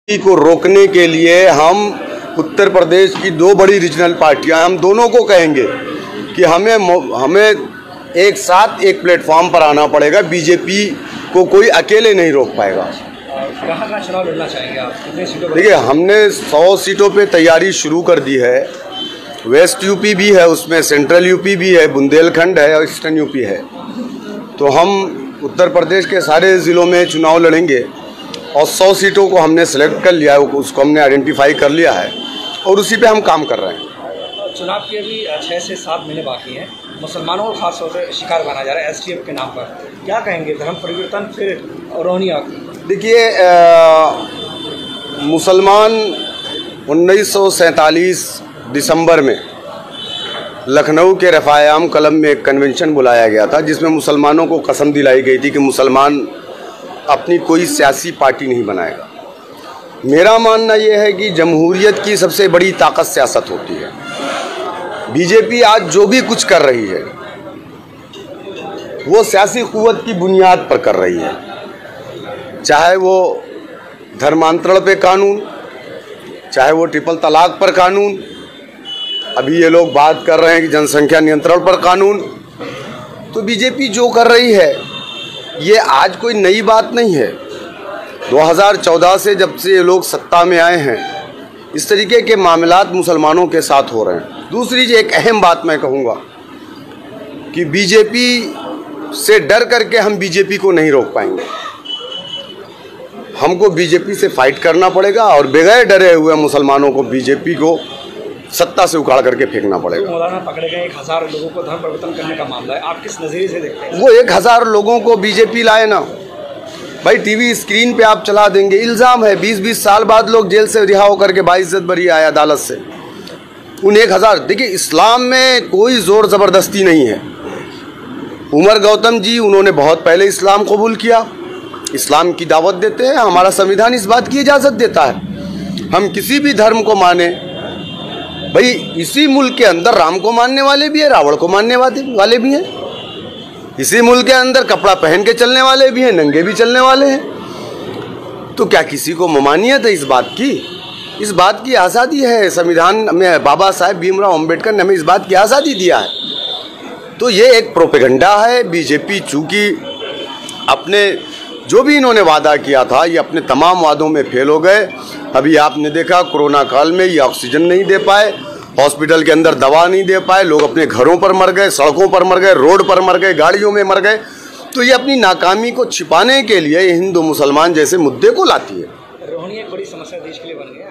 को रोकने के लिए हम उत्तर प्रदेश की दो बड़ी रीजनल पार्टियां, हम दोनों को कहेंगे कि हमें एक साथ एक प्लेटफॉर्म पर आना पड़ेगा। बीजेपी को कोई अकेले नहीं रोक पाएगा। कहाँ का चुनाव लड़ना चाहेंगे आप? कितने सीटों पर? देखिए, हमने 100 सीटों पे तैयारी शुरू कर दी है। वेस्ट यूपी भी है, उसमें सेंट्रल यूपी भी है, बुंदेलखंड है और ईस्टर्न यूपी है। तो हम उत्तर प्रदेश के सारे ज़िलों में चुनाव लड़ेंगे और 100 सीटों को हमने सेलेक्ट कर लिया है, उसको हमने आइडेंटिफाई कर लिया है और उसी पे हम काम कर रहे हैं। चुनाव के अभी 6 से 7 महीने बाकी हैं। मुसलमानों को खास तौर से शिकार बना जा रहा है एसटीएफ के नाम पर। क्या कहेंगे? धर्म परिवर्तन फिर रोनिया? देखिए, मुसलमान 1947 दिसंबर में लखनऊ के रफ़ायाम कलम में एक कन्वेंशन बुलाया गया था, जिसमें मुसलमानों को कसम दिलाई गई थी कि मुसलमान अपनी कोई सियासी पार्टी नहीं बनाएगा। मेरा मानना यह है कि जमहूरियत की सबसे बड़ी ताकत सियासत होती है। बीजेपी आज जो भी कुछ कर रही है वो सियासी कुव्वत की बुनियाद पर कर रही है, चाहे वो धर्मांतरण पे कानून, चाहे वो ट्रिपल तलाक पर कानून, अभी ये लोग बात कर रहे हैं कि जनसंख्या नियंत्रण पर कानून। तो बीजेपी जो कर रही है ये आज कोई नई बात नहीं है। 2014 से जब से ये लोग सत्ता में आए हैं, इस तरीके के मामलात मुसलमानों के साथ हो रहे हैं। दूसरी एक अहम बात मैं कहूँगा कि बीजेपी से डर करके हम बीजेपी को नहीं रोक पाएंगे। हमको बीजेपी से फाइट करना पड़ेगा और बगैर डरे हुए मुसलमानों को बीजेपी को सत्ता से उखाड़ करके फेंकना पड़ेगा। मौलाना पकड़े गए 1000 लोगों को धर्म परिवर्तन करने का मामला है, आप किस नज़रिए से देखते हैं? वो 1000 लोगों को बीजेपी लाए ना भाई, टीवी स्क्रीन पे आप चला देंगे। इल्ज़ाम है 20-20 साल बाद लोग जेल से रिहा होकर के बाइज्जत बरी आए अदालत से। उन 1000, देखिए इस्लाम में कोई ज़ोर ज़बरदस्ती नहीं है। उमर गौतम जी, उन्होंने बहुत पहले इस्लाम कबूल किया, इस्लाम की दावत देते हैं। हमारा संविधान इस बात की इजाज़त देता है हम किसी भी धर्म को माने। भाई, इसी मुल्क के अंदर राम को मानने वाले भी हैं, रावण को मानने वाले भी हैं। इसी मुल्क के अंदर कपड़ा पहन के चलने वाले भी हैं, नंगे भी चलने वाले हैं। तो क्या किसी को ममानियत है इस बात की? इस बात की आज़ादी है। संविधान में बाबा साहेब भीमराव अम्बेडकर ने हमें इस बात की आज़ादी दिया है। तो ये एक प्रोपेगेंडा है। बीजेपी चूँकि अपने जो भी इन्होंने वादा किया था, ये अपने तमाम वादों में फेल हो गए। अभी आपने देखा कोरोना काल में ये ऑक्सीजन नहीं दे पाए, हॉस्पिटल के अंदर दवा नहीं दे पाए, लोग अपने घरों पर मर गए, सड़कों पर मर गए, रोड पर मर गए, गाड़ियों में मर गए। तो ये अपनी नाकामी को छिपाने के लिए हिंदू मुसलमान जैसे मुद्दे को लाती है। रोहिणी एक बड़ी समस्या देश के लिए बन गई है।